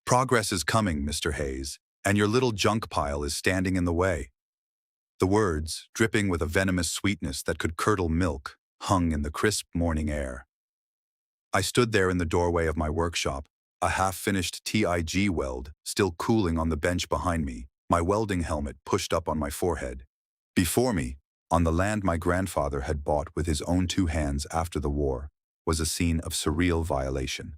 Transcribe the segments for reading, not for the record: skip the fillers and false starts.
Progress is coming, Mr. Hayes, and your little junk pile is standing in the way. The words, dripping with a venomous sweetness that could curdle milk, hung in the crisp morning air. I stood there in the doorway of my workshop, a half-finished TIG weld still cooling on the bench behind me, my welding helmet pushed up on my forehead. Before me, on the land my grandfather had bought with his own two hands after the war, was a scene of surreal violation.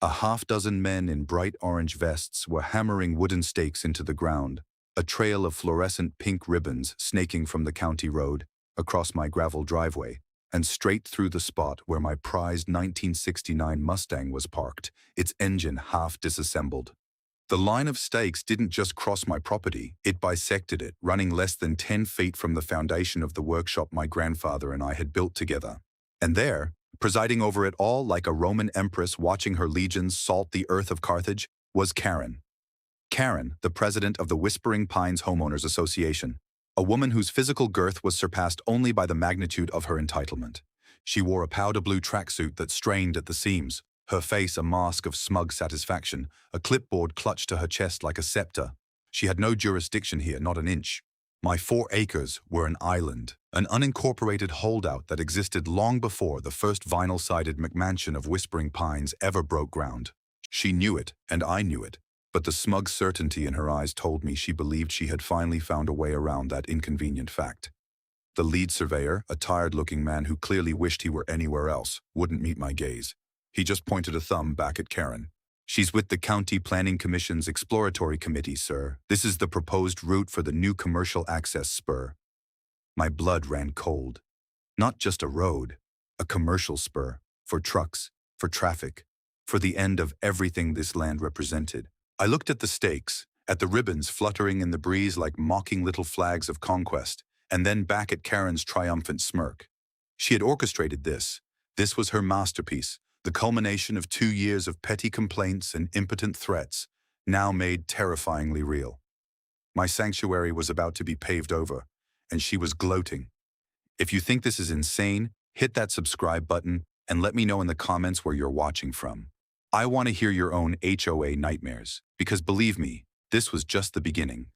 A half-dozen men in bright orange vests were hammering wooden stakes into the ground, a trail of fluorescent pink ribbons snaking from the county road, across my gravel driveway, and straight through the spot where my prized 1969 Mustang was parked, its engine half disassembled. The line of stakes didn't just cross my property, it bisected it, running less than 10 feet from the foundation of the workshop my grandfather and I had built together. And there, presiding over it all like a Roman empress watching her legions salt the earth of Carthage, was Karen. Karen, the president of the Whispering Pines Homeowners Association, a woman whose physical girth was surpassed only by the magnitude of her entitlement. She wore a powder blue tracksuit that strained at the seams, her face a mask of smug satisfaction, a clipboard clutched to her chest like a scepter. She had no jurisdiction here, not an inch. My 4 acres were an island, an unincorporated holdout that existed long before the first vinyl-sided McMansion of Whispering Pines ever broke ground. She knew it, and I knew it, but the smug certainty in her eyes told me she believed she had finally found a way around that inconvenient fact. The lead surveyor, a tired-looking man who clearly wished he were anywhere else, wouldn't meet my gaze. He just pointed a thumb back at Karen. "She's with the County Planning Commission's Exploratory Committee, sir. This is the proposed route for the new commercial access spur." My blood ran cold. Not just a road, a commercial spur, for trucks, for traffic, for the end of everything this land represented. I looked at the stakes, at the ribbons fluttering in the breeze like mocking little flags of conquest, and then back at Karen's triumphant smirk. She had orchestrated this. This was her masterpiece, the culmination of 2 years of petty complaints and impotent threats, now made terrifyingly real. My sanctuary was about to be paved over, and she was gloating. If you think this is insane, hit that subscribe button and let me know in the comments where you're watching from. I want to hear your own HOA nightmares, because believe me, this was just the beginning.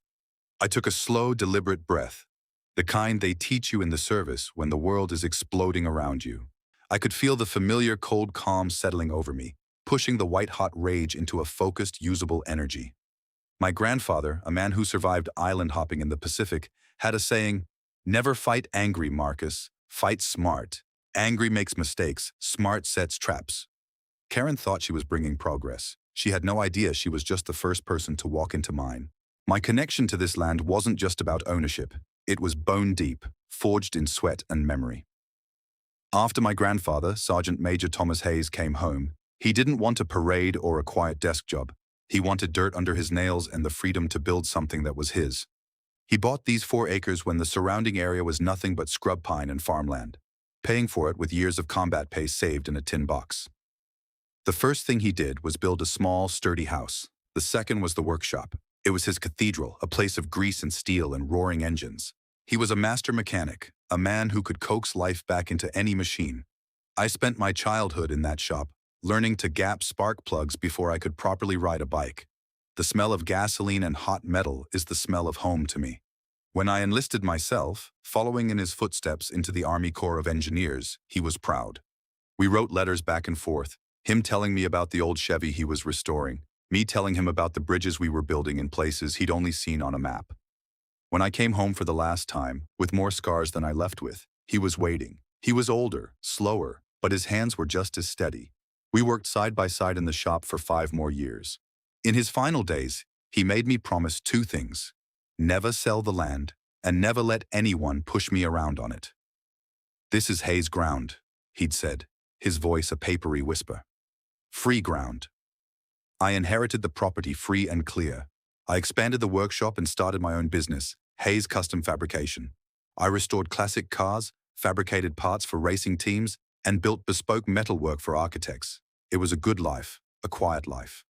I took a slow, deliberate breath, the kind they teach you in the service when the world is exploding around you. I could feel the familiar cold calm settling over me, pushing the white-hot rage into a focused, usable energy. My grandfather, a man who survived island hopping in the Pacific, had a saying, "Never fight angry, Marcus. Fight smart. Angry makes mistakes. Smart sets traps." Karen thought she was bringing progress. She had no idea she was just the first person to walk into mine. My connection to this land wasn't just about ownership. It was bone deep, forged in sweat and memory. After my grandfather, Sergeant Major Thomas Hayes, came home, he didn't want a parade or a quiet desk job. He wanted dirt under his nails and the freedom to build something that was his. He bought these 4 acres when the surrounding area was nothing but scrub pine and farmland, paying for it with years of combat pay saved in a tin box. The first thing he did was build a small, sturdy house. The second was the workshop. It was his cathedral, a place of grease and steel and roaring engines. He was a master mechanic, a man who could coax life back into any machine. I spent my childhood in that shop, learning to gap spark plugs before I could properly ride a bike. The smell of gasoline and hot metal is the smell of home to me. When I enlisted myself, following in his footsteps into the Army Corps of Engineers, he was proud. We wrote letters back and forth, him telling me about the old Chevy he was restoring, me telling him about the bridges we were building in places he'd only seen on a map. When I came home for the last time, with more scars than I left with, he was waiting. He was older, slower, but his hands were just as steady. We worked side by side in the shop for 5 more years. In his final days, he made me promise 2 things: never sell the land, and never let anyone push me around on it. "This is Hayes ground," he'd said, his voice a papery whisper. "Free ground." I inherited the property free and clear. I expanded the workshop and started my own business, Hayes Custom Fabrication. I restored classic cars, fabricated parts for racing teams, and built bespoke metalwork for architects. It was a good life, a quiet life.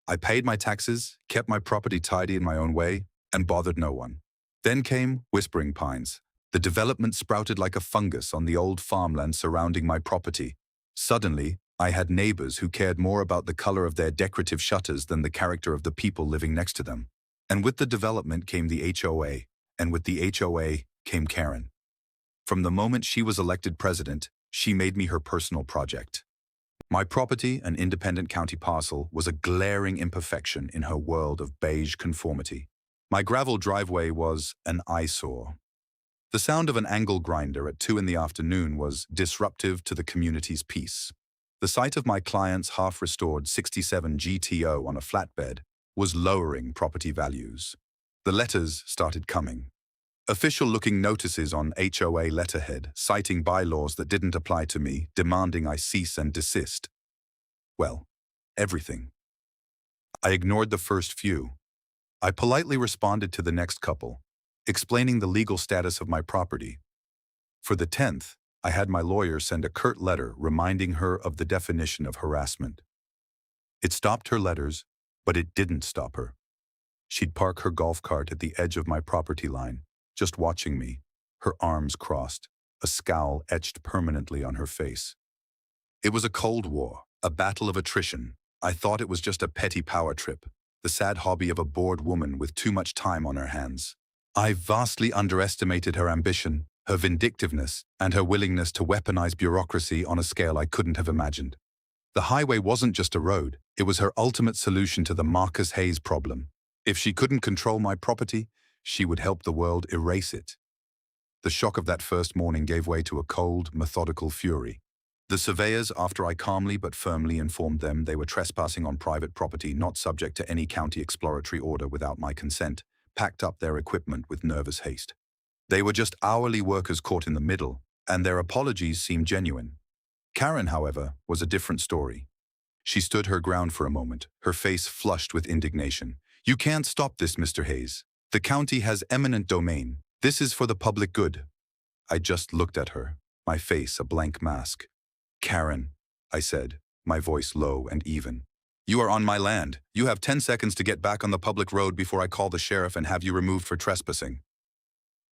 I paid my taxes, kept my property tidy in my own way, and bothered no one. Then came Whispering Pines. The development sprouted like a fungus on the old farmland surrounding my property. Suddenly, I had neighbors who cared more about the color of their decorative shutters than the character of the people living next to them. And with the development came the HOA, and with the HOA came Karen. From the moment she was elected president, she made me her personal project. My property, an independent county parcel, was a glaring imperfection in her world of beige conformity. My gravel driveway was an eyesore. The sound of an angle grinder at 2 in the afternoon was disruptive to the community's peace. The sight of my client's half-restored 67 GTO on a flatbed was lowering property values. The letters started coming. Official-looking notices on HOA letterhead, citing bylaws that didn't apply to me, demanding I cease and desist. Well, everything. I ignored the first few. I politely responded to the next couple, explaining the legal status of my property. For the 10th, I had my lawyer send a curt letter reminding her of the definition of harassment. It stopped her letters, but it didn't stop her. She'd park her golf cart at the edge of my property line, just watching me, her arms crossed, a scowl etched permanently on her face. It was a cold war, a battle of attrition. I thought it was just a petty power trip, the sad hobby of a bored woman with too much time on her hands. I vastly underestimated her ambition, her vindictiveness, and her willingness to weaponize bureaucracy on a scale I couldn't have imagined. The highway wasn't just a road, it was her ultimate solution to the Marcus Hayes problem. If she couldn't control my property, she would help the world erase it. The shock of that first morning gave way to a cold, methodical fury. The surveyors, after I calmly but firmly informed them they were trespassing on private property not subject to any county exploratory order without my consent, packed up their equipment with nervous haste. They were just hourly workers caught in the middle, and their apologies seemed genuine. Karen, however, was a different story. She stood her ground for a moment, her face flushed with indignation. "You can't stop this, Mr. Hayes. The county has eminent domain. This is for the public good." I just looked at her, my face a blank mask. "Karen," I said, my voice low and even. "You are on my land. You have 10 seconds to get back on the public road before I call the sheriff and have you removed for trespassing."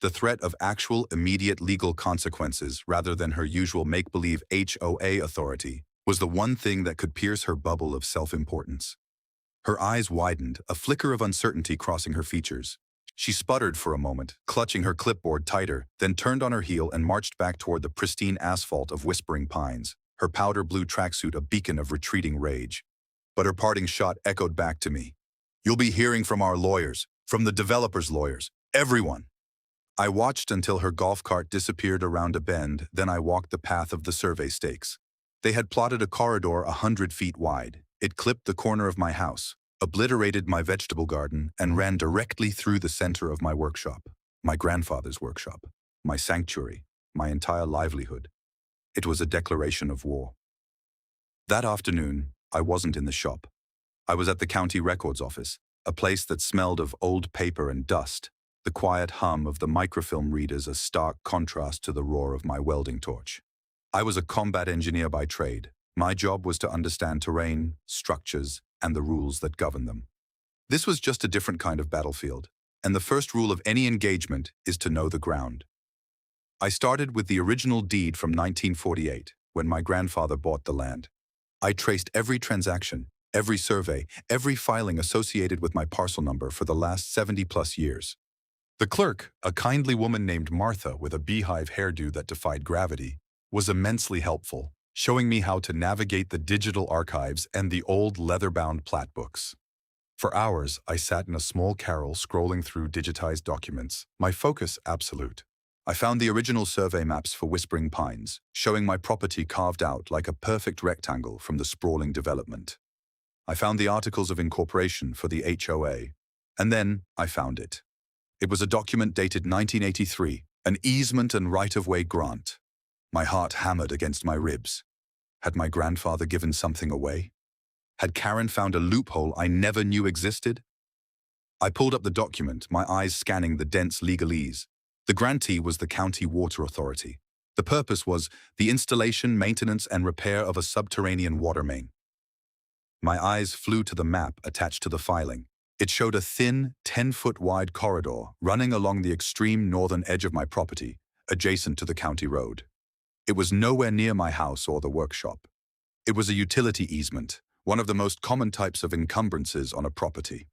The threat of actual, immediate legal consequences, rather than her usual make-believe HOA authority, was the one thing that could pierce her bubble of self-importance. Her eyes widened, a flicker of uncertainty crossing her features. She sputtered for a moment, clutching her clipboard tighter, then turned on her heel and marched back toward the pristine asphalt of Whispering Pines, her powder blue tracksuit a beacon of retreating rage. But her parting shot echoed back to me. "You'll be hearing from our lawyers, from the developers' lawyers, everyone." I watched until her golf cart disappeared around a bend, then I walked the path of the survey stakes. They had plotted a corridor 100 feet wide. It clipped the corner of my house, obliterated my vegetable garden, and ran directly through the center of my workshop, my grandfather's workshop, my sanctuary, my entire livelihood. It was a declaration of war. That afternoon, I wasn't in the shop. I was at the county records office, a place that smelled of old paper and dust, the quiet hum of the microfilm readers a stark contrast to the roar of my welding torch. I was a combat engineer by trade. My job was to understand terrain, structures, and the rules that govern them. This was just a different kind of battlefield, and the first rule of any engagement is to know the ground. I started with the original deed from 1948, when my grandfather bought the land. I traced every transaction, every survey, every filing associated with my parcel number for the last 70-plus years. The clerk, a kindly woman named Martha with a beehive hairdo that defied gravity, was immensely helpful, showing me how to navigate the digital archives and the old leather-bound plat books. For hours, I sat in a small carrel scrolling through digitized documents, my focus absolute. I found the original survey maps for Whispering Pines, showing my property carved out like a perfect rectangle from the sprawling development. I found the articles of incorporation for the HOA, and then I found it. It was a document dated 1983, an easement and right-of-way grant. My heart hammered against my ribs. Had my grandfather given something away? Had Karen found a loophole I never knew existed? I pulled up the document, my eyes scanning the dense legalese. The grantee was the County Water Authority. The purpose was the installation, maintenance, and repair of a subterranean water main. My eyes flew to the map attached to the filing. It showed a thin, 10-foot-wide corridor running along the extreme northern edge of my property, adjacent to the county road. It was nowhere near my house or the workshop. It was a utility easement, one of the most common types of encumbrances on a property.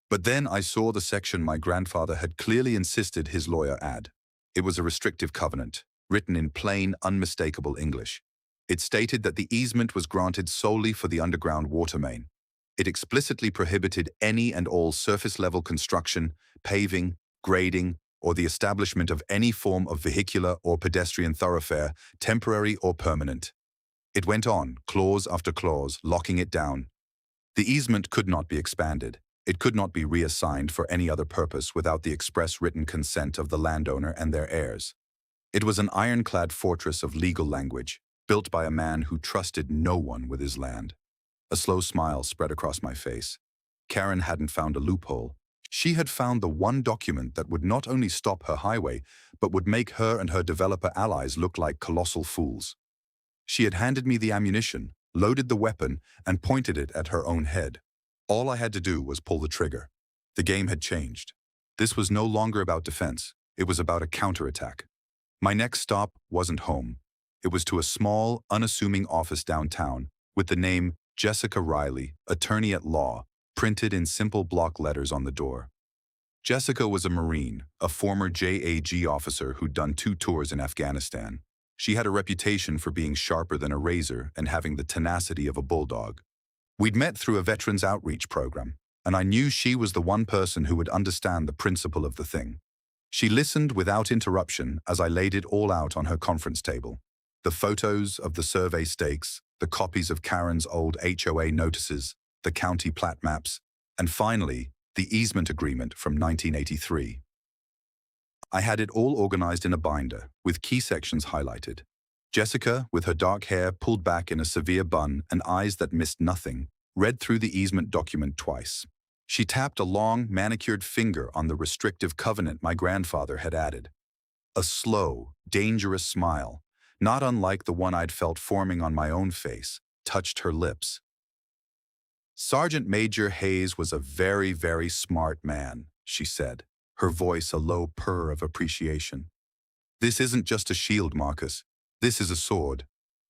But then I saw the section my grandfather had clearly insisted his lawyer add. It was a restrictive covenant, written in plain, unmistakable English. It stated that the easement was granted solely for the underground water main. It explicitly prohibited any and all surface-level construction, paving, grading, or the establishment of any form of vehicular or pedestrian thoroughfare, temporary or permanent. It went on, clause after clause, locking it down. The easement could not be expanded. It could not be reassigned for any other purpose without the express written consent of the landowner and their heirs. It was an ironclad fortress of legal language, built by a man who trusted no one with his land. A slow smile spread across my face. Karen hadn't found a loophole. She had found the one document that would not only stop her highway, but would make her and her developer allies look like colossal fools. She had handed me the ammunition, loaded the weapon, and pointed it at her own head. All I had to do was pull the trigger. The game had changed. This was no longer about defense. It was about a counterattack. My next stop wasn't home. It was to a small, unassuming office downtown with the name Jessica Riley, attorney at law, printed in simple block letters on the door. Jessica was a Marine, a former JAG officer who'd done 2 tours in Afghanistan. She had a reputation for being sharper than a razor and having the tenacity of a bulldog. We'd met through a veterans outreach program, and I knew she was the one person who would understand the principle of the thing. She listened without interruption as I laid it all out on her conference table. The photos of the survey stakes, the copies of Karen's old HOA notices, the county plat maps, and finally, the easement agreement from 1983. I had it all organized in a binder, with key sections highlighted. Jessica, with her dark hair pulled back in a severe bun and eyes that missed nothing, read through the easement document twice. She tapped a long, manicured finger on the restrictive covenant my grandfather had added. A slow, dangerous smile, not unlike the one I'd felt forming on my own face, touched her lips. Sergeant Major Hayes was a very, very smart man, she said, her voice a low purr of appreciation. This isn't just a shield, Marcus. This is a sword.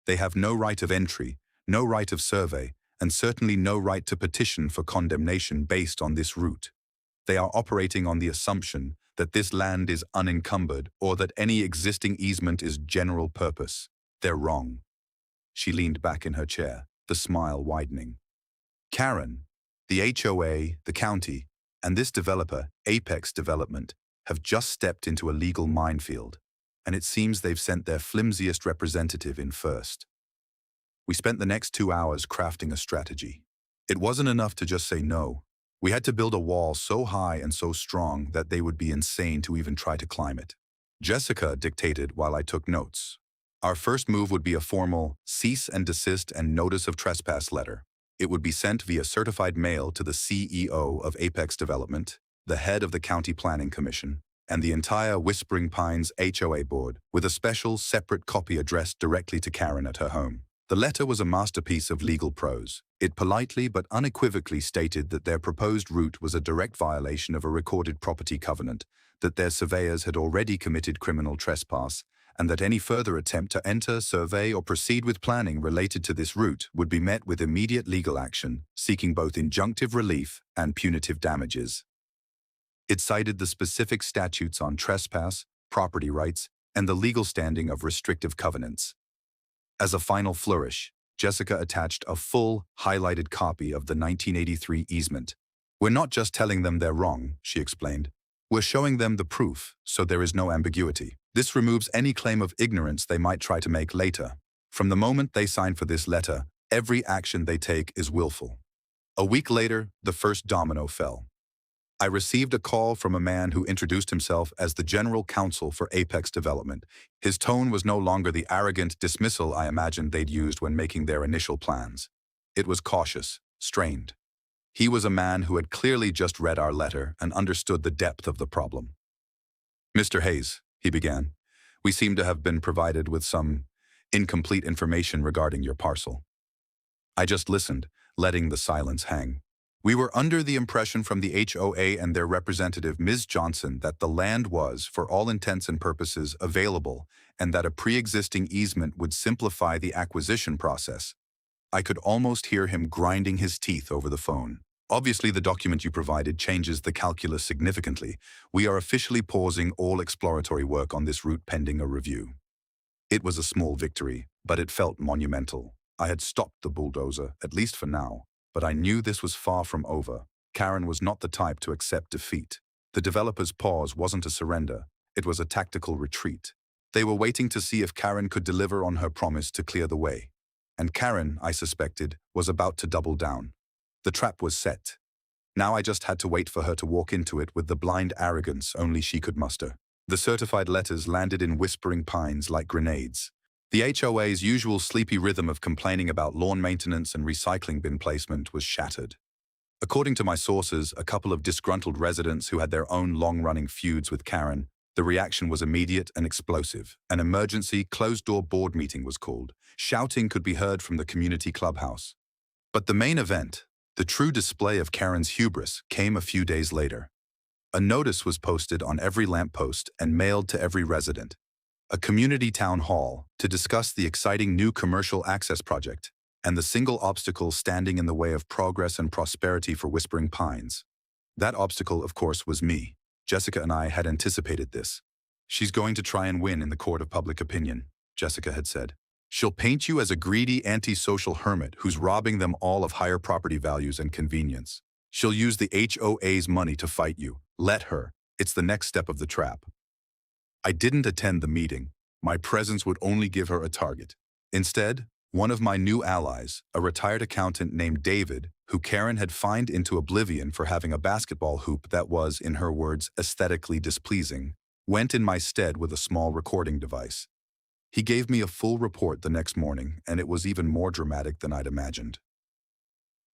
They have no right of entry, no right of survey, and certainly no right to petition for condemnation based on this route. They are operating on the assumption that this land is unencumbered or that any existing easement is general purpose. They're wrong. She leaned back in her chair, the smile widening. Karen, the HOA, the county, and this developer, Apex Development, have just stepped into a legal minefield, and it seems they've sent their flimsiest representative in first. We spent the next 2 hours crafting a strategy. It wasn't enough to just say no. We had to build a wall so high and so strong that they would be insane to even try to climb it. Jessica dictated while I took notes. Our first move would be a formal cease and desist and notice of trespass letter. It would be sent via certified mail to the CEO of Apex Development, the head of the County Planning Commission, and the entire Whispering Pines HOA board, with a special, separate copy addressed directly to Karen at her home. The letter was a masterpiece of legal prose. It politely but unequivocally stated that their proposed route was a direct violation of a recorded property covenant, that their surveyors had already committed criminal trespass, and that any further attempt to enter, survey, or proceed with planning related to this route would be met with immediate legal action, seeking both injunctive relief and punitive damages. It cited the specific statutes on trespass, property rights, and the legal standing of restrictive covenants. As a final flourish, Jessica attached a full, highlighted copy of the 1983 easement. We're not just telling them they're wrong, she explained. We're showing them the proof, so there is no ambiguity. This removes any claim of ignorance they might try to make later. From the moment they sign for this letter, every action they take is willful. A week later, the first domino fell. I received a call from a man who introduced himself as the General Counsel for Apex Development. His tone was no longer the arrogant dismissal I imagined they'd used when making their initial plans. It was cautious, strained. He was a man who had clearly just read our letter and understood the depth of the problem. Mr. Hayes, he began, we seem to have been provided with some incomplete information regarding your parcel. I just listened, letting the silence hang. We were under the impression from the HOA and their representative, Ms. Johnson, that the land was, for all intents and purposes, available and that a pre-existing easement would simplify the acquisition process. I could almost hear him grinding his teeth over the phone. Obviously, the document you provided changes the calculus significantly. We are officially pausing all exploratory work on this route pending a review. It was a small victory, but it felt monumental. I had stopped the bulldozer, at least for now, but I knew this was far from over. Karen was not the type to accept defeat. The developer's pause wasn't a surrender, it was a tactical retreat. They were waiting to see if Karen could deliver on her promise to clear the way. And Karen, I suspected, was about to double down. The trap was set. Now I just had to wait for her to walk into it with the blind arrogance only she could muster. The certified letters landed in Whispering Pines like grenades. The HOA's usual sleepy rhythm of complaining about lawn maintenance and recycling bin placement was shattered. According to my sources, a couple of disgruntled residents who had their own long-running feuds with Karen, the reaction was immediate and explosive. An emergency, closed-door board meeting was called. Shouting could be heard from the community clubhouse. But the main event, the true display of Karen's hubris, came a few days later. A notice was posted on every lamppost and mailed to every resident. A community town hall to discuss the exciting new commercial access project and the single obstacle standing in the way of progress and prosperity for Whispering Pines. That obstacle, of course, was me. Jessica and I had anticipated this. "She's going to try and win in the court of public opinion," Jessica had said. "She'll paint you as a greedy, antisocial hermit who's robbing them all of higher property values and convenience. She'll use the HOA's money to fight you. Let her. It's the next step of the trap." I didn't attend the meeting. My presence would only give her a target. Instead, one of my new allies, a retired accountant named David, who Karen had fined into oblivion for having a basketball hoop that was, in her words, aesthetically displeasing, went in my stead with a small recording device. He gave me a full report the next morning, and it was even more dramatic than I'd imagined.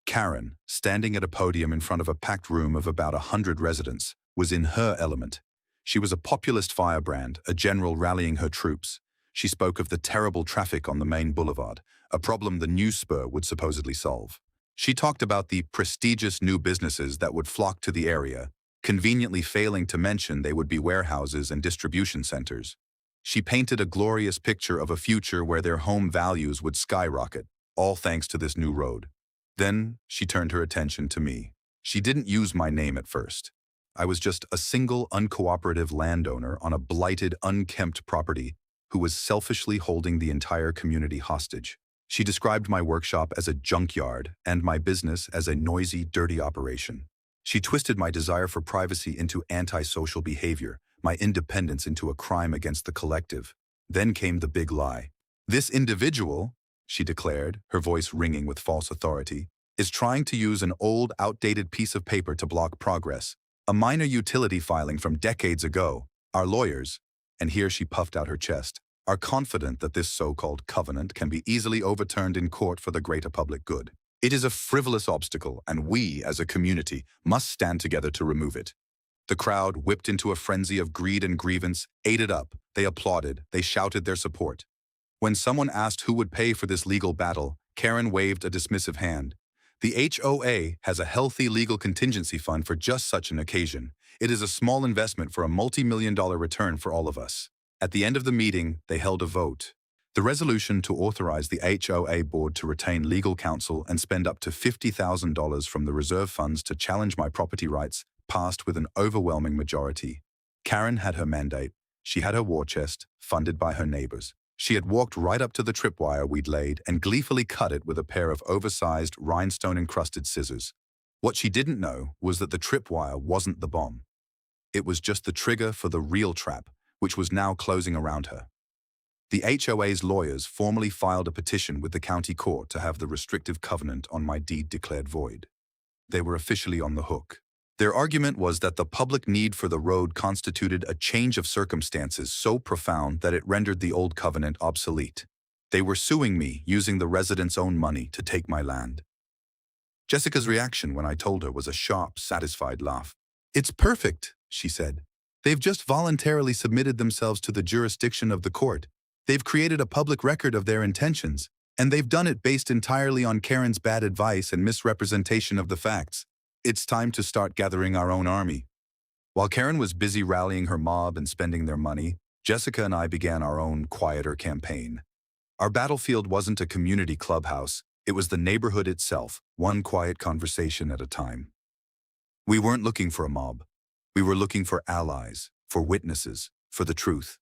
Karen, standing at a podium in front of a packed room of about 100 residents, was in her element. She was a populist firebrand, a general rallying her troops. She spoke of the terrible traffic on the main boulevard, a problem the new spur would supposedly solve. She talked about the prestigious new businesses that would flock to the area, conveniently failing to mention they would be warehouses and distribution centers. She painted a glorious picture of a future where their home values would skyrocket, all thanks to this new road. Then she turned her attention to me. She didn't use my name at first. I was just a single, uncooperative landowner on a blighted, unkempt property who was selfishly holding the entire community hostage. She described my workshop as a junkyard and my business as a noisy, dirty operation. She twisted my desire for privacy into antisocial behavior, my independence into a crime against the collective. Then came the big lie. "This individual," she declared, her voice ringing with false authority, "is trying to use an old, outdated piece of paper to block progress, a minor utility filing from decades ago. Our lawyers," and here she puffed out her chest, "are confident that this so-called covenant can be easily overturned in court for the greater public good. It is a frivolous obstacle, and we, as a community, must stand together to remove it." The crowd, whipped into a frenzy of greed and grievance, ate it up. They applauded. They shouted their support. When someone asked who would pay for this legal battle, Karen waved a dismissive hand. "The HOA has a healthy legal contingency fund for just such an occasion. It is a small investment for a multi-million-dollar return for all of us." At the end of the meeting, they held a vote. The resolution to authorize the HOA board to retain legal counsel and spend up to $50,000 from the reserve funds to challenge my property rights passed with an overwhelming majority. Karen had her mandate. She had her war chest, funded by her neighbors. She had walked right up to the tripwire we'd laid and gleefully cut it with a pair of oversized, rhinestone-encrusted scissors. What she didn't know was that the tripwire wasn't the bomb. It was just the trigger for the real trap, which was now closing around her. The HOA's lawyers formally filed a petition with the county court to have the restrictive covenant on my deed declared void. They were officially on the hook. Their argument was that the public need for the road constituted a change of circumstances so profound that it rendered the old covenant obsolete. They were suing me using the residents' own money to take my land. Jessica's reaction when I told her was a sharp, satisfied laugh. "It's perfect," she said. "They've just voluntarily submitted themselves to the jurisdiction of the court. They've created a public record of their intentions, and they've done it based entirely on Karen's bad advice and misrepresentation of the facts. It's time to start gathering our own army." While Karen was busy rallying her mob and spending their money, Jessica and I began our own quieter campaign. Our battlefield wasn't a community clubhouse, It was the neighborhood itself, one quiet conversation at a time. We weren't looking for a mob. We were looking for allies, for witnesses, for the truth.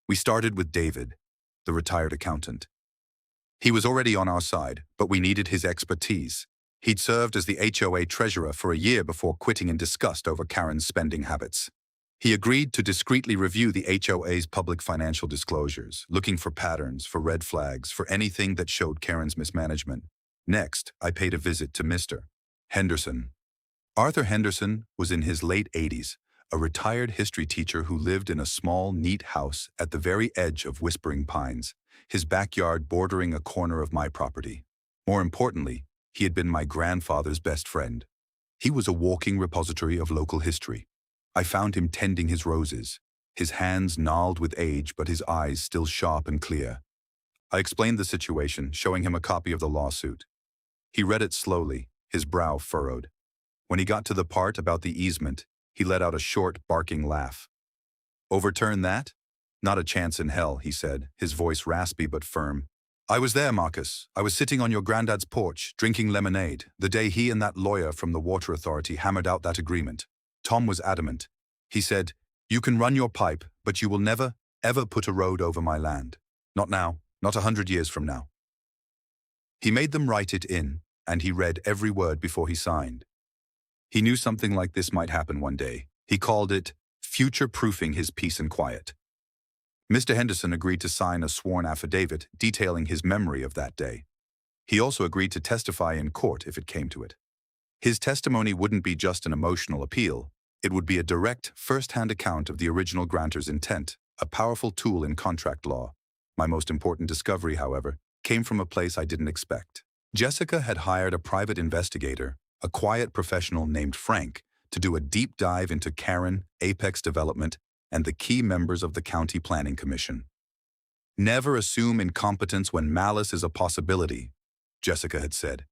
We started with David, the retired accountant. He was already on our side, but we needed his expertise. He'd served as the HOA treasurer for a year before quitting in disgust over Karen's spending habits. He agreed to discreetly review the HOA's public financial disclosures, looking for patterns, for red flags, for anything that showed Karen's mismanagement. Next, I paid a visit to Mr. Henderson. Arthur Henderson was in his late 80s, a retired history teacher who lived in a small, neat house at the very edge of Whispering Pines, his backyard bordering a corner of my property. More importantly, he had been my grandfather's best friend. He was a walking repository of local history. I found him tending his roses, his hands gnarled with age but his eyes still sharp and clear. I explained the situation, showing him a copy of the lawsuit. He read it slowly, his brow furrowed. When he got to the part about the easement, he let out a short, barking laugh. "Overturn that? Not a chance in hell," he said, his voice raspy but firm. "I was there, Marcus. I was sitting on your granddad's porch, drinking lemonade, the day he and that lawyer from the Water Authority hammered out that agreement. Tom was adamant. He said, 'You can run your pipe, but you will never, ever put a road over my land. Not now, not 100 years from now.' He made them write it in, and he read every word before he signed. He knew something like this might happen one day. He called it future-proofing his peace and quiet. Mr. Henderson agreed to sign a sworn affidavit detailing his memory of that day. He also agreed to testify in court if it came to it. His testimony wouldn't be just an emotional appeal. It would be a direct, first-hand account of the original grantor's intent, a powerful tool in contract law. My most important discovery, however, came from a place I didn't expect. Jessica had hired a private investigator, a quiet professional named Frank, to do a deep dive into Karen, Apex Development, and the key members of the County Planning Commission. "Never assume incompetence when malice is a possibility," Jessica had said.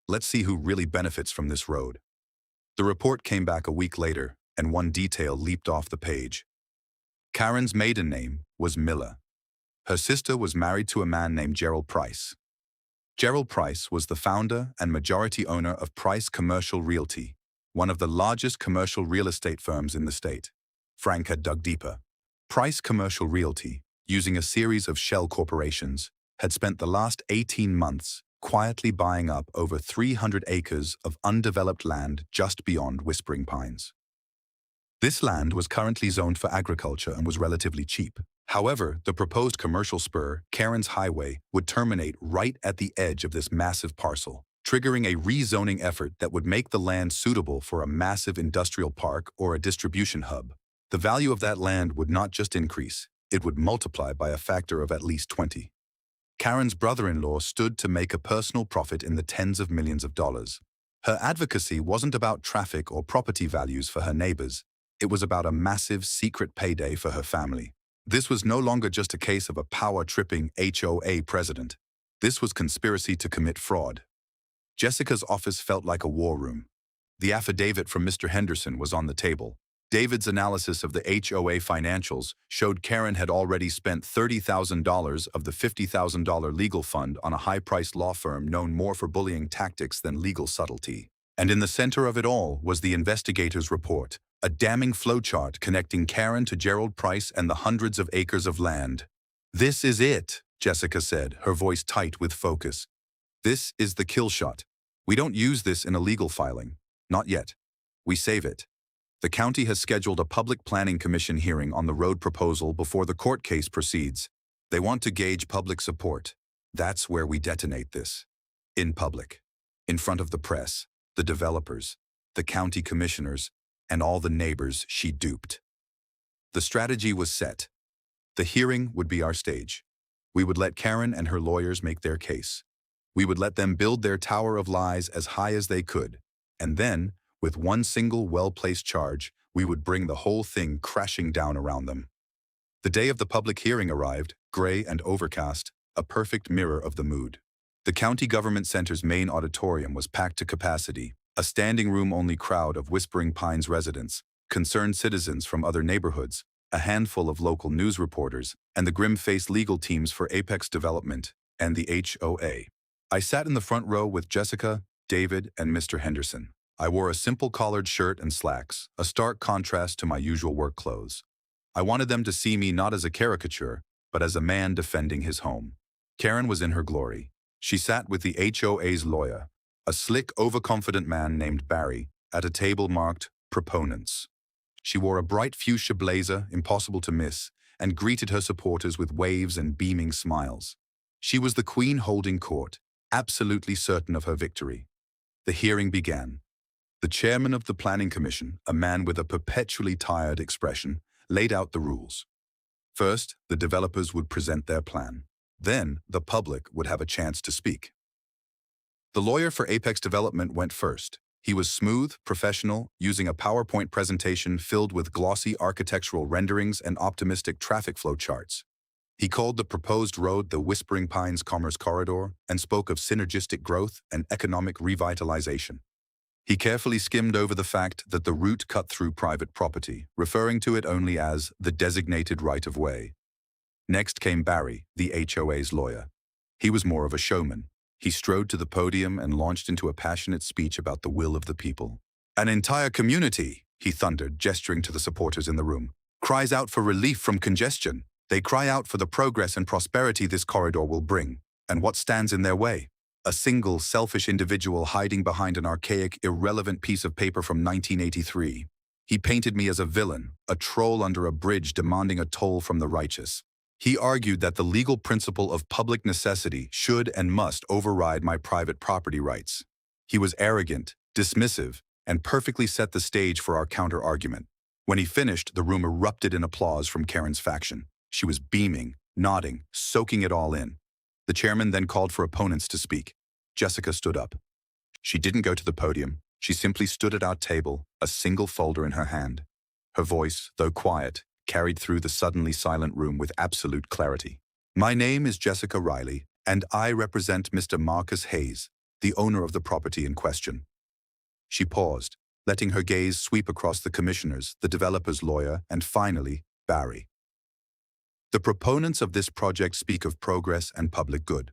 "Let's see who really benefits from this road." The report came back a week later, and one detail leaped off the page. Karen's maiden name was Miller. Her sister was married to a man named Gerald Price. Gerald Price was the founder and majority owner of Price Commercial Realty, one of the largest commercial real estate firms in the state. Frank had dug deeper. Price Commercial Realty, using a series of shell corporations, had spent the last 18 months quietly buying up over 300 acres of undeveloped land just beyond Whispering Pines. This land was currently zoned for agriculture and was relatively cheap. However, the proposed commercial spur, Karen's Highway, would terminate right at the edge of this massive parcel, triggering a rezoning effort that would make the land suitable for a massive industrial park or a distribution hub. The value of that land would not just increase, it would multiply by a factor of at least 20. Karen's brother-in-law stood to make a personal profit in the tens of millions of dollars. Her advocacy wasn't about traffic or property values for her neighbors. It was about a massive secret payday for her family. This was no longer just a case of a power-tripping HOA president. This was conspiracy to commit fraud. Jessica's office felt like a war room. The affidavit from Mr. Henderson was on the table. David's analysis of the HOA financials showed Karen had already spent $30,000 of the $50,000 legal fund on a high-priced law firm known more for bullying tactics than legal subtlety. And in the center of it all was the investigator's report, a damning flowchart connecting Karen to Gerald Price and the hundreds of acres of land. "This is it," Jessica said, her voice tight with focus. "This is the kill shot. We don't use this in a legal filing. Not yet. We save it. The county has scheduled a public planning commission hearing on the road proposal before the court case proceeds. They want to gauge public support. That's where we detonate this. In public. In front of the press, the developers, the county commissioners, and all the neighbors she duped." The strategy was set. The hearing would be our stage. We would let Karen and her lawyers make their case. We would let them build their tower of lies as high as they could. And then, with one single well-placed charge, we would bring the whole thing crashing down around them. The day of the public hearing arrived, gray and overcast, a perfect mirror of the mood. The county government center's main auditorium was packed to capacity, a standing room-only crowd of Whispering Pines residents, concerned citizens from other neighborhoods, a handful of local news reporters, and the grim-faced legal teams for Apex Development and the HOA. I sat in the front row with Jessica, David, and Mr. Henderson. I wore a simple collared shirt and slacks, a stark contrast to my usual work clothes. I wanted them to see me not as a caricature, but as a man defending his home. Karen was in her glory. She sat with the HOA's lawyer, a slick, overconfident man named Barry, at a table marked Proponents. She wore a bright fuchsia blazer, impossible to miss, and greeted her supporters with waves and beaming smiles. She was the queen holding court, absolutely certain of her victory. The hearing began. The chairman of the Planning Commission, a man with a perpetually tired expression, laid out the rules. First, the developers would present their plan. Then, the public would have a chance to speak. The lawyer for Apex Development went first. He was smooth, professional, using a PowerPoint presentation filled with glossy architectural renderings and optimistic traffic flow charts. He called the proposed road the Whispering Pines Commerce Corridor and spoke of synergistic growth and economic revitalization. He carefully skimmed over the fact that the route cut through private property, referring to it only as the designated right-of-way. Next came Barry, the HOA's lawyer. He was more of a showman. He strode to the podium and launched into a passionate speech about the will of the people. An entire community, he thundered, gesturing to the supporters in the room, cries out for relief from congestion. They cry out for the progress and prosperity this corridor will bring. And what stands in their way? A single, selfish individual hiding behind an archaic, irrelevant piece of paper from 1983. He painted me as a villain, a troll under a bridge demanding a toll from the righteous. He argued that the legal principle of public necessity should and must override my private property rights. He was arrogant, dismissive, and perfectly set the stage for our counter-argument. When he finished, the room erupted in applause from Karen's faction. She was beaming, nodding, soaking it all in. The chairman then called for opponents to speak. Jessica stood up. She didn't go to the podium. She simply stood at our table, a single folder in her hand. Her voice, though quiet, carried through the suddenly silent room with absolute clarity. My name is Jessica Riley, and I represent Mr. Marcus Hayes, the owner of the property in question. She paused, letting her gaze sweep across the commissioners, the developer's lawyer, and finally, Barry. The proponents of this project speak of progress and public good.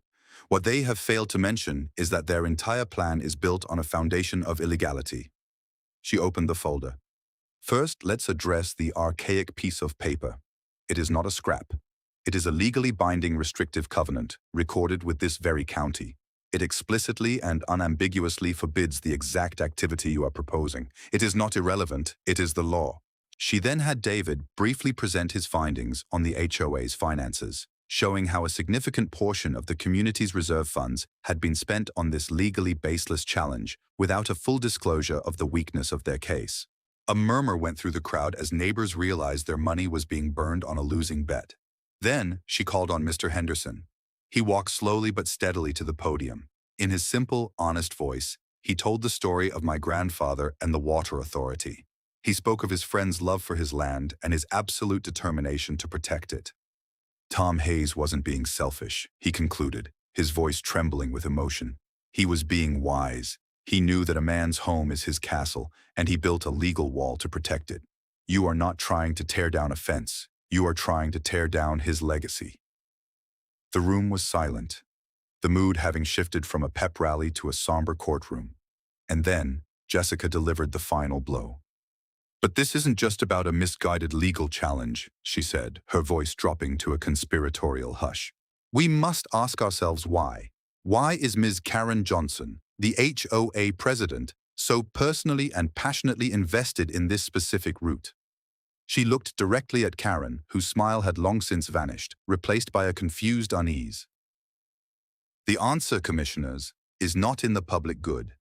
What they have failed to mention is that their entire plan is built on a foundation of illegality. She opened the folder. First, let's address the archaic piece of paper. It is not a scrap. It is a legally binding restrictive covenant, recorded with this very county. It explicitly and unambiguously forbids the exact activity you are proposing. It is not irrelevant, it is the law. She then had David briefly present his findings on the HOA's finances, showing how a significant portion of the community's reserve funds had been spent on this legally baseless challenge without a full disclosure of the weakness of their case. A murmur went through the crowd as neighbors realized their money was being burned on a losing bet. Then she called on Mr. Henderson. He walked slowly but steadily to the podium. In his simple, honest voice, he told the story of my grandfather and the water authority. He spoke of his friend's love for his land and his absolute determination to protect it. Tom Hayes wasn't being selfish, he concluded, his voice trembling with emotion. He was being wise. He knew that a man's home is his castle, and he built a legal wall to protect it. You are not trying to tear down a fence. You are trying to tear down his legacy. The room was silent, the mood having shifted from a pep rally to a somber courtroom. And then, Jessica delivered the final blow. But this isn't just about a misguided legal challenge, she said, her voice dropping to a conspiratorial hush. We must ask ourselves why. Why is Ms. Karen Johnson, the HOA president, so personally and passionately invested in this specific route? She looked directly at Karen, whose smile had long since vanished, replaced by a confused unease. The answer, commissioners, is not in the public good.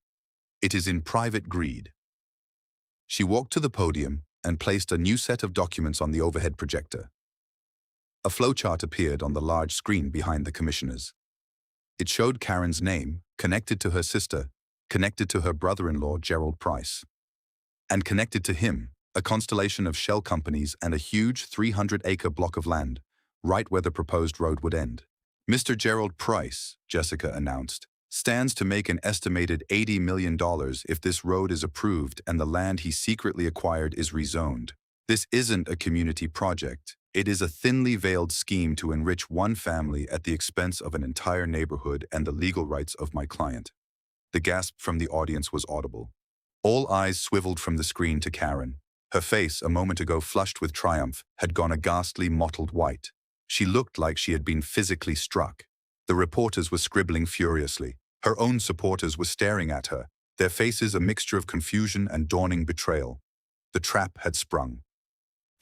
It is in private greed. She walked to the podium and placed a new set of documents on the overhead projector. A flowchart appeared on the large screen behind the commissioners. It showed Karen's name, connected to her sister, connected to her brother-in-law, Gerald Price, and connected to him, a constellation of shell companies and a huge 300-acre block of land, right where the proposed road would end. Mr. Gerald Price, Jessica announced, stands to make an estimated $80 million if this road is approved and the land he secretly acquired is rezoned. This isn't a community project. It is a thinly veiled scheme to enrich one family at the expense of an entire neighborhood and the legal rights of my client. The gasp from the audience was audible. All eyes swiveled from the screen to Karen. Her face, a moment ago flushed with triumph, had gone a ghastly mottled white. She looked like she had been physically struck. The reporters were scribbling furiously. Her own supporters were staring at her, their faces a mixture of confusion and dawning betrayal. The trap had sprung.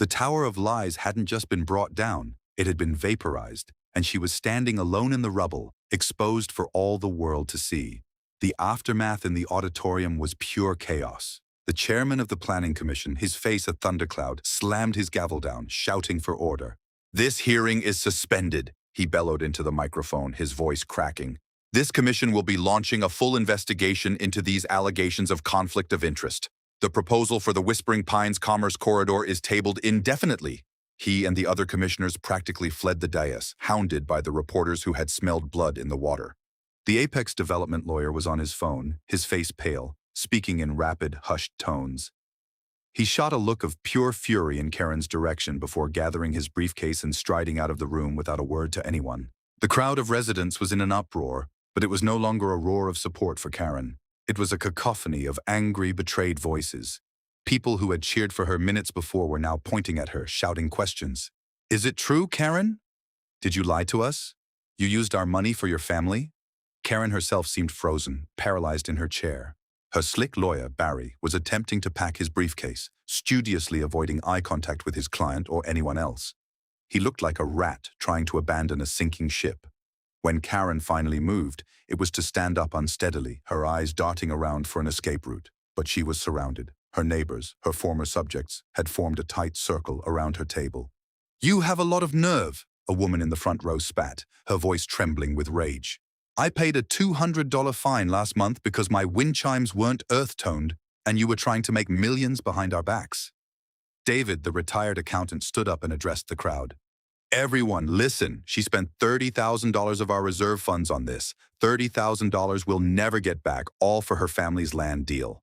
The tower of lies hadn't just been brought down, it had been vaporized, and she was standing alone in the rubble, exposed for all the world to see. The aftermath in the auditorium was pure chaos. The chairman of the planning commission, his face a thundercloud, slammed his gavel down, shouting for order. "This hearing is suspended," he bellowed into the microphone, his voice cracking. "This commission will be launching a full investigation into these allegations of conflict of interest. The proposal for the Whispering Pines Commerce Corridor is tabled indefinitely." He and the other commissioners practically fled the dais, hounded by the reporters who had smelled blood in the water. The Apex development lawyer was on his phone, his face pale, speaking in rapid, hushed tones. He shot a look of pure fury in Karen's direction before gathering his briefcase and striding out of the room without a word to anyone. The crowd of residents was in an uproar, but it was no longer a roar of support for Karen. It was a cacophony of angry, betrayed voices. People who had cheered for her minutes before were now pointing at her, shouting questions. "Is it true, Karen? Did you lie to us? You used our money for your family?" Karen herself seemed frozen, paralyzed in her chair. Her slick lawyer, Barry, was attempting to pack his briefcase, studiously avoiding eye contact with his client or anyone else. He looked like a rat trying to abandon a sinking ship. When Karen finally moved, it was to stand up unsteadily, her eyes darting around for an escape route. But she was surrounded. Her neighbors, her former subjects, had formed a tight circle around her table. "You have a lot of nerve," a woman in the front row spat, her voice trembling with rage. "I paid a $200 fine last month because my wind chimes weren't earth-toned, and you were trying to make millions behind our backs." David, the retired accountant, stood up and addressed the crowd. "Everyone, listen. She spent $30,000 of our reserve funds on this. $30,000 we'll never get back, all for her family's land deal."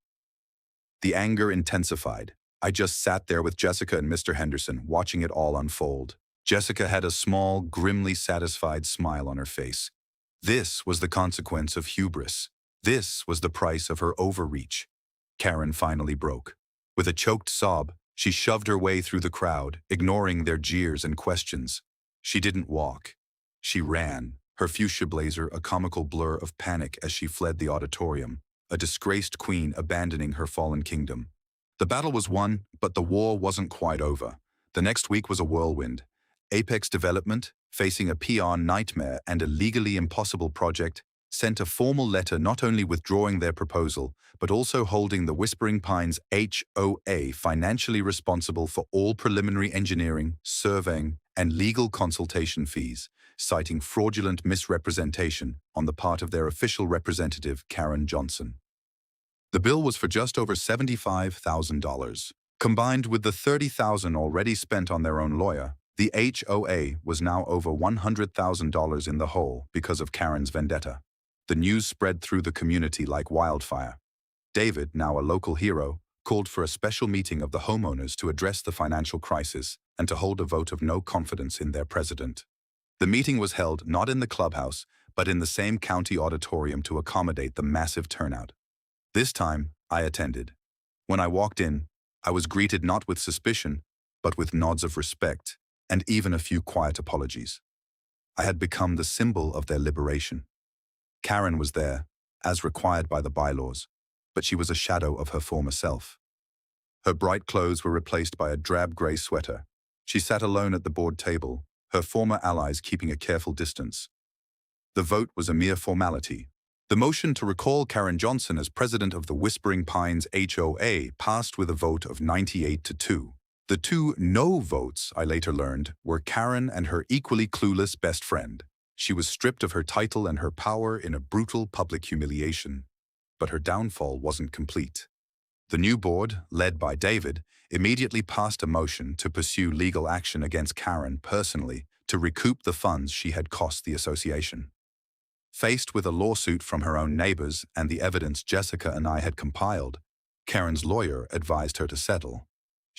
The anger intensified. I just sat there with Jessica and Mr. Henderson, watching it all unfold. Jessica had a small, grimly satisfied smile on her face. This was the consequence of hubris. This was the price of her overreach. Karen finally broke. With a choked sob, she shoved her way through the crowd, ignoring their jeers and questions. She didn't walk. She ran, her fuchsia blazer a comical blur of panic as she fled the auditorium, a disgraced queen abandoning her fallen kingdom. The battle was won, but the war wasn't quite over. The next week was a whirlwind. Apex Development, facing a PR nightmare and a legally impossible project, sent a formal letter not only withdrawing their proposal, but also holding the Whispering Pines HOA financially responsible for all preliminary engineering, surveying, and legal consultation fees, citing fraudulent misrepresentation on the part of their official representative, Karen Johnson. The bill was for just over $75,000. Combined with the $30,000 already spent on their own lawyer, the HOA was now over $100,000 in the hole because of Karen's vendetta. The news spread through the community like wildfire. David, now a local hero, called for a special meeting of the homeowners to address the financial crisis and to hold a vote of no confidence in their president. The meeting was held not in the clubhouse, but in the same county auditorium to accommodate the massive turnout. This time, I attended. When I walked in, I was greeted not with suspicion, but with nods of respect, and even a few quiet apologies. I had become the symbol of their liberation. Karen was there, as required by the bylaws, but she was a shadow of her former self. Her bright clothes were replaced by a drab grey sweater. She sat alone at the board table, her former allies keeping a careful distance. The vote was a mere formality. The motion to recall Karen Johnson as president of the Whispering Pines HOA passed with a vote of 98-2. The two no votes, I later learned, were Karen and her equally clueless best friend. She was stripped of her title and her power in a brutal public humiliation. But her downfall wasn't complete. The new board, led by David, immediately passed a motion to pursue legal action against Karen personally to recoup the funds she had cost the association. Faced with a lawsuit from her own neighbors and the evidence Jessica and I had compiled, Karen's lawyer advised her to settle.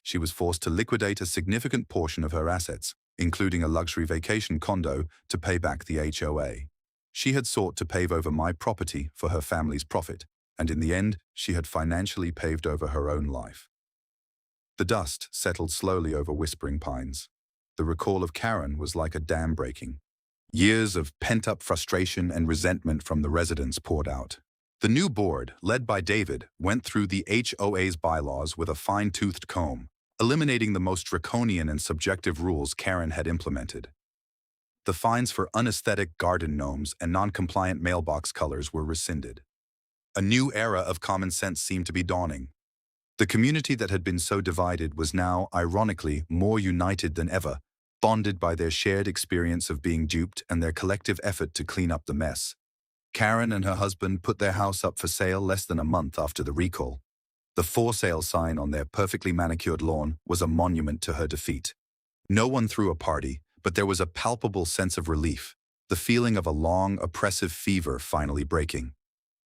She was forced to liquidate a significant portion of her assets, including a luxury vacation condo to pay back the HOA. She had sought to pave over my property for her family's profit, and in the end, she had financially paved over her own life. The dust settled slowly over Whispering Pines. The recall of Karen was like a dam breaking. Years of pent-up frustration and resentment from the residents poured out. The new board, led by David, went through the HOA's bylaws with a fine-toothed comb, eliminating the most draconian and subjective rules Karen had implemented. The fines for unaesthetic garden gnomes and non-compliant mailbox colors were rescinded. A new era of common sense seemed to be dawning. The community that had been so divided was now, ironically, more united than ever, bonded by their shared experience of being duped and their collective effort to clean up the mess. Karen and her husband put their house up for sale less than a month after the recall. The for sale sign on their perfectly manicured lawn was a monument to her defeat. No one threw a party, but there was a palpable sense of relief, the feeling of a long, oppressive fever finally breaking.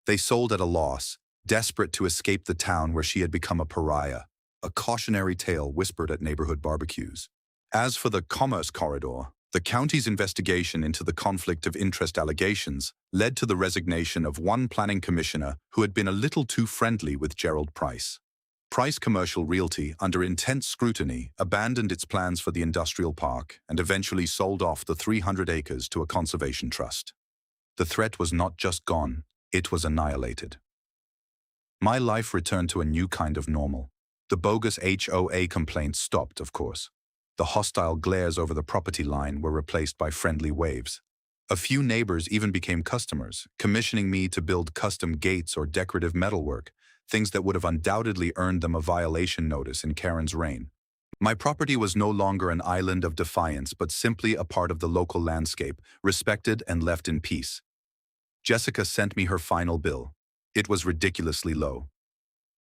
They sold at a loss, desperate to escape the town where she had become a pariah, a cautionary tale whispered at neighborhood barbecues. As for the Commerce Corridor, the county's investigation into the conflict of interest allegations led to the resignation of one planning commissioner who had been a little too friendly with Gerald Price. Price Commercial Realty, under intense scrutiny, abandoned its plans for the industrial park and eventually sold off the 300 acres to a conservation trust. The threat was not just gone, it was annihilated. My life returned to a new kind of normal. The bogus HOA complaints stopped, of course. The hostile glares over the property line were replaced by friendly waves. A few neighbors even became customers, commissioning me to build custom gates or decorative metalwork, things that would have undoubtedly earned them a violation notice in Karen's reign. My property was no longer an island of defiance, but simply a part of the local landscape, respected and left in peace. Jessica sent me her final bill. It was ridiculously low.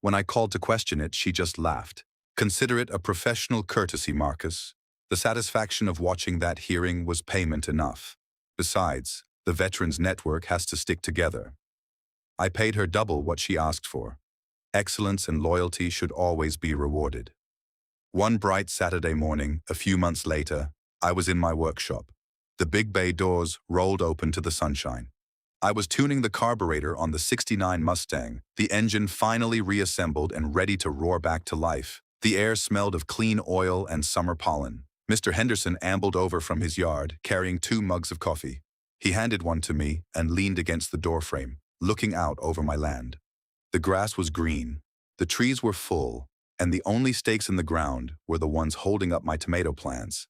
When I called to question it, she just laughed. Consider it a professional courtesy, Marcus. The satisfaction of watching that hearing was payment enough. Besides, the Veterans Network has to stick together. I paid her double what she asked for. Excellence and loyalty should always be rewarded. One bright Saturday morning, a few months later, I was in my workshop. The big bay doors rolled open to the sunshine. I was tuning the carburetor on the '69 Mustang, the engine finally reassembled and ready to roar back to life. The air smelled of clean oil and summer pollen. Mr. Henderson ambled over from his yard, carrying 2 mugs of coffee. He handed one to me and leaned against the doorframe, looking out over my land. The grass was green, the trees were full, and the only stakes in the ground were the ones holding up my tomato plants.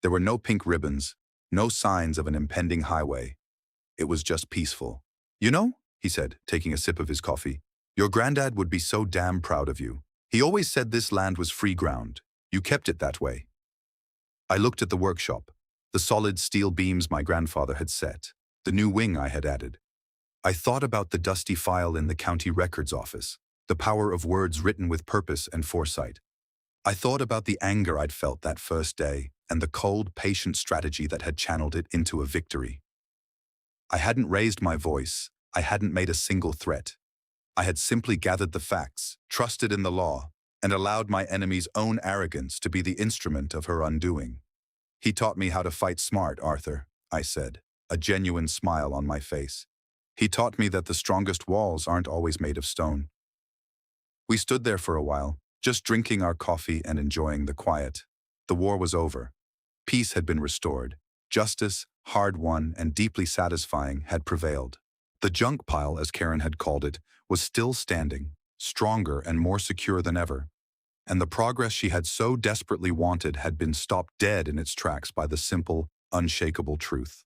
There were no pink ribbons, no signs of an impending highway. It was just peaceful. "You know," he said, taking a sip of his coffee, "your granddad would be so damn proud of you. He always said this land was free ground. You kept it that way." I looked at the workshop, the solid steel beams my grandfather had set, the new wing I had added. I thought about the dusty file in the county records office, the power of words written with purpose and foresight. I thought about the anger I'd felt that first day and the cold, patient strategy that had channeled it into a victory. I hadn't raised my voice. I hadn't made a single threat. I had simply gathered the facts, trusted in the law, and allowed my enemy's own arrogance to be the instrument of her undoing. "He taught me how to fight smart, Arthur," I said, a genuine smile on my face. "He taught me that the strongest walls aren't always made of stone." We stood there for a while, just drinking our coffee and enjoying the quiet. The war was over. Peace had been restored. Justice, hard-won and deeply satisfying, had prevailed. The junk pile, as Karen had called it, was still standing, stronger and more secure than ever. And the progress she had so desperately wanted had been stopped dead in its tracks by the simple, unshakable truth.